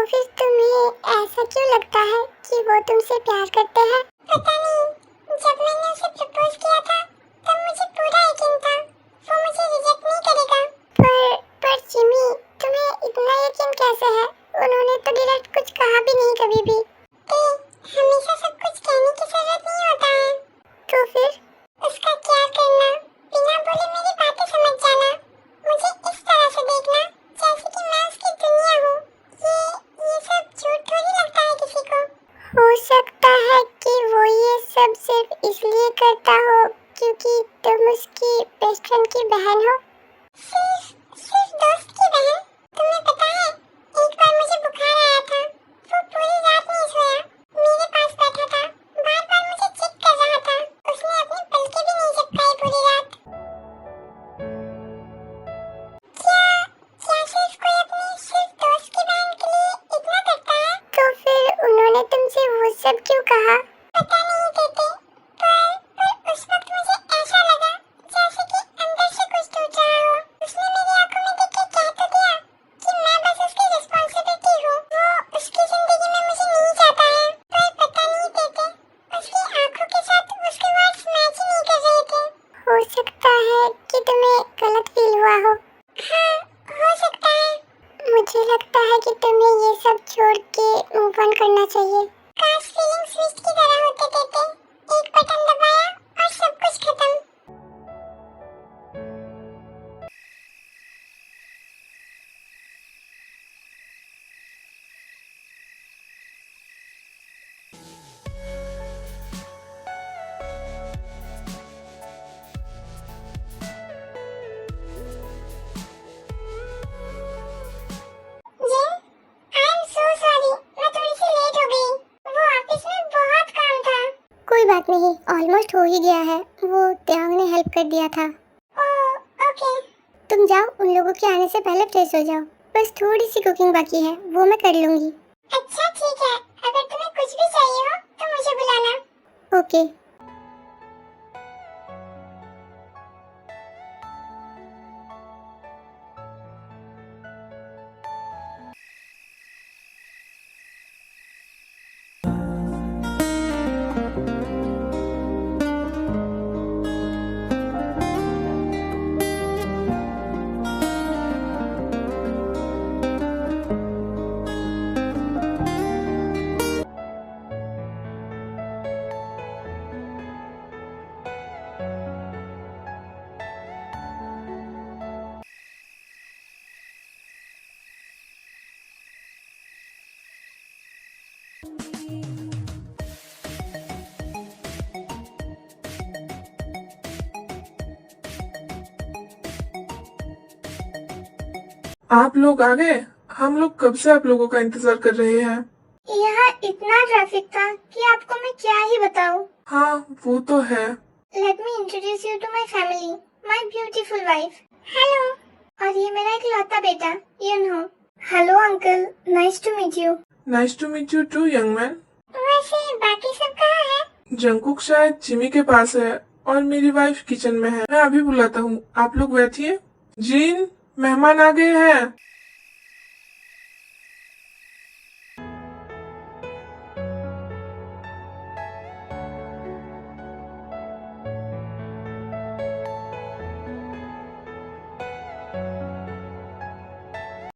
फिर तुम्हें ऐसा क्यों लगता है कि वो तुमसे प्यार करते हैं? पता नहीं, जब मैंने उसे प्रपोज किया था तब मुझे पूरा यकीन था वो मुझे रिजेक्ट नहीं करेगा। पर जिमी, तुम्हें इतना यकीन कैसे है? उन्होंने तो डायरेक्ट कुछ कहा भी नहीं कभी भी। हमेशा सब कुछ कहने की जरूरत नहीं होता है। तो फिर उसका क्या करना, बिना बोले मेरी बातें समझ जाना, मुझे इस तरह से देखना जैसे कि मैं उसकी दुनिया हूँ। ये सब झूठ थोड़ी लगता है किसी को। हो सकता है कि वो ये सब सिर्फ इसलिए करता हो क्योंकि तुम उसकी बेस्ट फ्रेंड की बहन हो। सिर्फ दोस्त की बहन? तुम्हें पता है, एक बार मुझे बुखार आया था, वो पूरी रात नहीं सोया, मेरे पास बैठा था, बार-बार मुझे चेक कर रहा था, उसने अपनी पलकें भी नहीं झपकाई पूरी रात। क्या सिर्फ कोई अपनी सिर्फ दोस्त की बहन के लिए इतना करता है? तो फिर उन्होंने तुमसे वो सब क्यों कहा? पता नहीं देते, पर उस वक्त मुझे ऐसा लगा जैसे कि अंदर से कुछ टूट रहा हो। उसने मेरी आंखों में देख के कह तो दिया कि मैं बस उसकी रिस्पॉन्सिबिलिटी हूँ, वो उसकी जिंदगी में मुझे नहीं चाहता है। पर पता नहीं देते, उसकी आंखों के साथ उसके वर्ड्स मैच ही नहीं कर रहे थे। हो सकता है कि तुम्हें गलत फील हुआ हो। हाँ, हो सकता है। मुझे लगता है कि तुम्हें ये सब छोड़ के मूव ऑन करना चाहिए। काश फीलिंग स्विच की तरह होते देते, एक बटन दबाया और सब कुछ खत्म। जिन, आई एम सो सॉरी, मैं थोड़ी सी लेट हो गई। वो ऑफिस में बहुत काम था। कोई बात नहीं, ऑलमोस्ट हो ही गया है। वो त्याग ने हेल्प कर दिया था। ओह, ओके। तुम जाओ, उन लोगों के आने से पहले फ्रेश हो जाओ। बस थोड़ी सी कुकिंग बाकी है, वो मैं कर लूंगी। अच्छा ठीक है, अगर तुम्हें कुछ भी चाहिए हो तो मुझे बुलाना। ओके। आप लोग आ गए? हम लोग कब से आप लोगों का इंतजार कर रहे हैं। यहाँ इतना ट्रैफिक था कि आपको मैं क्या ही बताऊं। हाँ, वो तो है। Let me introduce you to my family, my beautiful wife. Hello. और ये मेरा इकलौता बेटा, Yunho. Hello uncle, nice to meet you. Nice to meet you too young man. वैसे बाकी सब कहाँ है? जंकुक शायद जिमी के पास है और मेरी वाइफ किचन में है। मैं अभी बुलाता हूँ, आप लोग बैठिए। जीन, मेहमान आ गए हैं।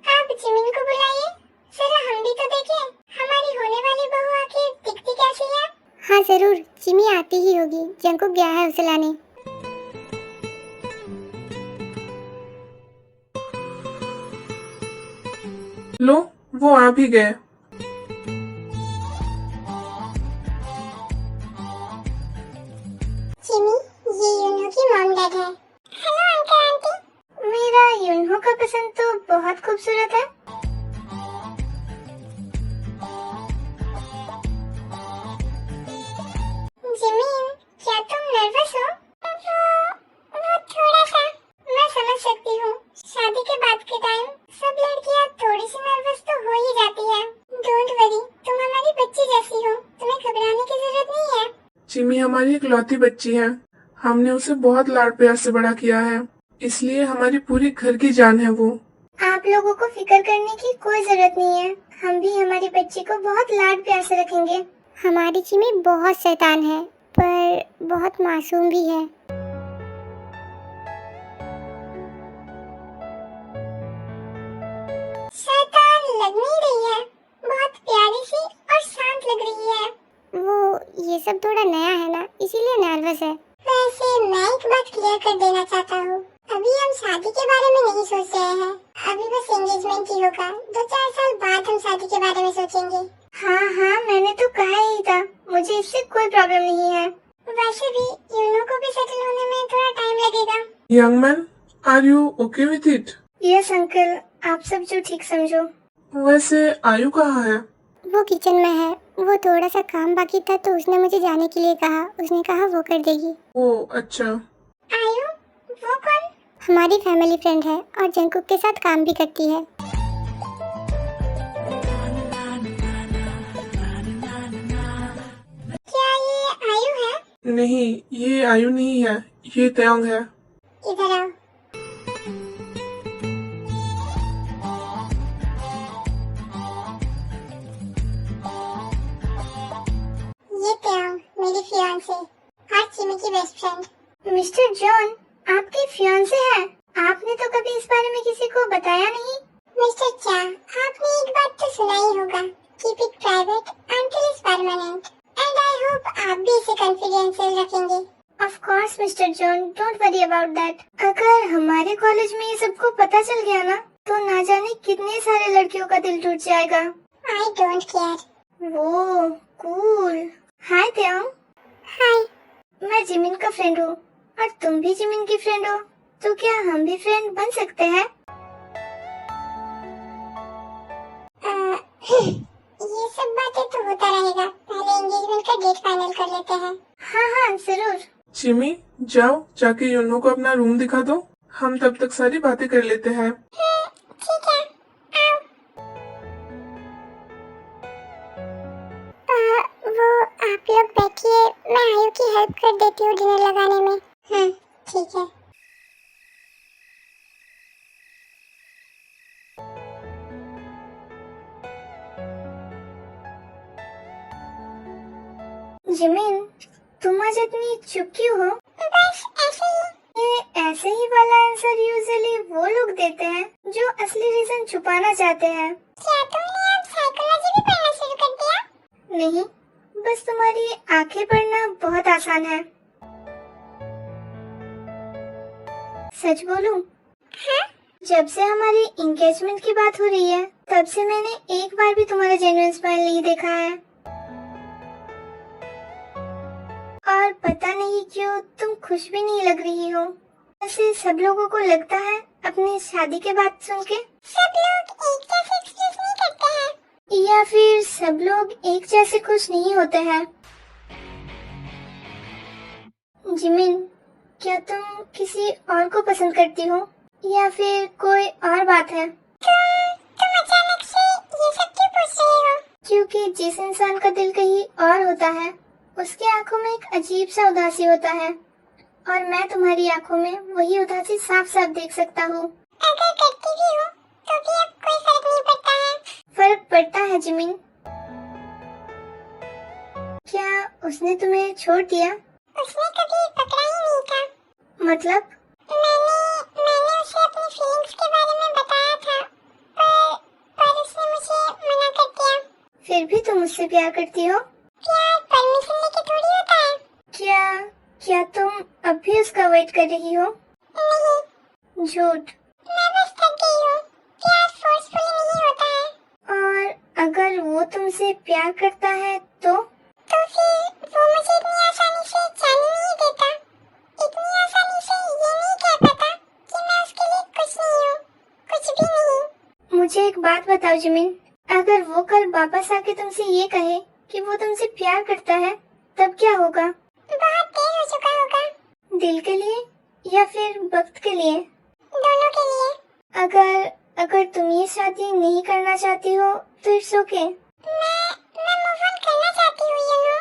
आप जिमिन को बुलाइए, जरा हम भी तो देखें हमारी होने वाली बहू आखिर दिखती कैसी है। हाँ जरूर, जिमी आती ही होगी, जंकुक गया है उसे लाने। लो, वो आ भी गए। जिमी, ये यूनहो की मॉम डैड है। Hello uncle aunty. मेरा यूनहो का पसंद तो बहुत खूबसूरत है। जिमी, क्या तुम नर्वस हो? वो थोड़ा सा। मैं समझ सकती हूँ, शादी के बाद के टाइम सब लड़कियाँ थोड़ी सी नर्वस तो हो ही जाती है। डोंट वरी, तुम हमारी बच्ची जैसी हो, तुम्हें घबराने की जरूरत नहीं है। जिमी हमारी इकलौती बच्ची है, हमने उसे बहुत लाड प्यार से बड़ा किया है, इसलिए हमारी पूरी घर की जान है वो। आप लोगों को फिक्र करने की कोई जरूरत नहीं है, हम भी हमारी बच्ची को बहुत लाड प्यार से रखेंगे। हमारी जिमी बहुत शैतान है, पर बहुत मासूम भी है। शैतान लग नहीं रही है, बहुत प्यारी सी और शांत लग रही है। वो ये सब थोड़ा नया है ना, इसीलिए नर्वस है। वैसे मैं एक बात क्लियर कर देना चाहता हूँ, अभी हम शादी के बारे में नहीं सोच रहे हैं। अभी बस एंगेजमेंट ही होगा, 2-4 साल बाद हम शादी के बारे में सोचेंगे। हाँ, मैंने तो कहा ही था, मुझे इससे कोई प्रॉब्लम नहीं है। वैसे भी यूनो को भी सेटल होने में थोड़ा टाइम लगेगा। Young man, are you okay with it? Yes uncle, आप सब जो ठीक समझो। वैसे आयु कहाँ है? वो किचन में है, वो थोड़ा सा काम बाकी था तो उसने मुझे जाने के लिए कहा। उसने कहा वो कर देगी। ओह अच्छा। आयु, वो कौन? हमारी फैमिली फ्रेंड है और जंकुक के साथ काम भी करती है। क्या ये आयु है? नहीं, ये आयु नहीं है, ये तयंग है। इधर आओ। ये तयंग मेरी फियांसे और चिमी की बेस्ट फ्रेंड। मिस्टर जॉन, आपकी फियांसे है? आपने तो कभी इस बारे में किसी को बताया नहीं। मिस्टर चा, आपने एक बात तो सुना ही होगा, keep it private until it's permanent, and I hope आप भी इसे कॉन्फिडेंशियल रखेंगे। Of course mister John, don't worry about that. अगर हमारे कॉलेज में ये सबको पता चल गया ना, तो ना जाने कितने सारे लड़कियों का दिल टूट जाएगा। I don't care. वो कूल। हाय तयंग। हाय। मैं जिमिन का फ्रेंड हूँ और तुम भी जिमिन की फ्रेंड हो, तो क्या हम भी फ्रेंड बन सकते हैं? ये सब बातें तो होता रहेगा, पहले एंगेजमेंट का डेट फाइनल कर लेते हैं। हाँ जरूर। चिमी, जाओ जाके यूनो को अपना रूम दिखा दो, हम तब तक सारी बातें कर लेते हैं। ठीक है, आओ। वो आप लोग बैठिए, मैं आयु की हेल्प कर देती हूँ डिनर लगाने में। ठीक है। जिमिन, तुम आज इतनी चुप क्यों हो? बस ऐसे ही। ये ऐसे ही वाला आंसर यूजुअली वो लोग देते हैं जो असली रीजन छुपाना चाहते हैं। क्या तुमने अब साइकोलॉजी भी पढ़ना शुरू कर दिया? नहीं, बस तुम्हारी आंखें पढ़ना बहुत आसान है। सच बोलूं? हाँ? जब से हमारी एंगेजमेंट की बात हो रही है, तब से मैंने एक बार भी तुम्हारा जेन्युइन स्माइल नहीं देखा है। और पता नहीं क्यों तुम खुश भी नहीं लग रही हो। ऐसे सब लोगों को लगता है अपनी शादी के बाद सुन के। सब लोग एक जैसे एक्सप्रेस नहीं करते हैं, या फिर सब लोग एक जैसे खुश नहीं होते हैं। जिमिन, क्या तुम किसी और को पसंद करती हो या फिर कोई और बात है? तुम अचानक से ये सब क्यों पूछ रही हो? क्योंकि जिस इंसान का दिल कहीं और होता है, उसकी आंखों में एक अजीब सा उदासी होता है, और मैं तुम्हारी आंखों में वही उदासी साफ साफ देख सकता हूँ। अगर करती भी हो, तो भी अब कोई फर्क नहीं पड़ता है। फर्क पड़ता है जिमिन। क्या उसने तुम्हें छोड़ दिया? उसने कभी पकड़ा ही नहीं था। मतलब? मैंने उसे अपनी फीलिंग्स के बारे में बताया था, पर उसने मुझे मना कर दिया। फिर भी तुम मुझसे प्यार करती हो? प्यार परमिशन लेके थोड़ी होता है। क्या तुम अब भी उसका वेट कर रही हो? नहीं। झूठ। मैं बस थक गई हूँ। प्यार फोर्सफुली नहीं होता है। और अगर वो तुमसे प्यार करता है तो फिर वो मुझे इतनी आसानी से जाने नहीं देता। इतनी आसानी से ये नहीं कह पाता कि मैं उसके लिए कुछ नहीं हूँ, कुछ भी नहीं। मुझे एक बात बताओ जिमिन, अगर वो कल वापस आके तुमसे ये कहे कि वो तुमसे प्यार करता है, तब क्या होगा? बहुत देर हो चुका होगा। दिल के लिए या फिर वक्त के लिए? दोनों के लिए। अगर तुम ये शादी नहीं करना चाहती हो तो इट्स ओके। मैं मूव ऑन करना चाहती हूँ यू नो।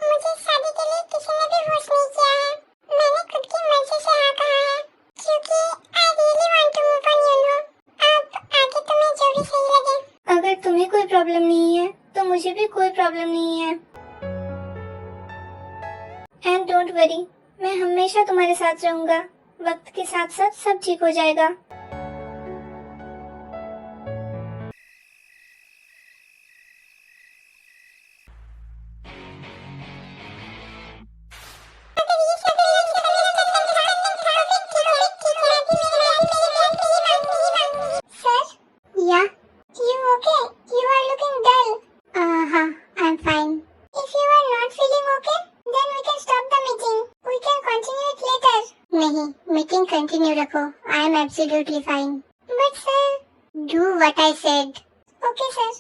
मुझे शादी के लिए किसी ने भी फोर्स नहीं किया है। मैंने खुद की मर्जी से हाँ कहा है, क्योंकि I really want to move on you know. अब आगे तुम्हें जो भी सही लगे। अगर तुम्हें कोई प्रॉब्लम नहीं है तो मुझे भी कोई प्रॉब्लम नहीं है। एंड डोंट वरी, मैं हमेशा तुम्हारे साथ रहूंगा। वक्त के साथ साथ सब ठीक हो जाएगा। Sir? Yeah? You okay? You are looking dull. I'm fine. If you are not feeling okay, then we can stop the meeting. We can continue it later. नहीं, meeting continue रखो. I am absolutely fine. But sir, do what I said. Okay, sir.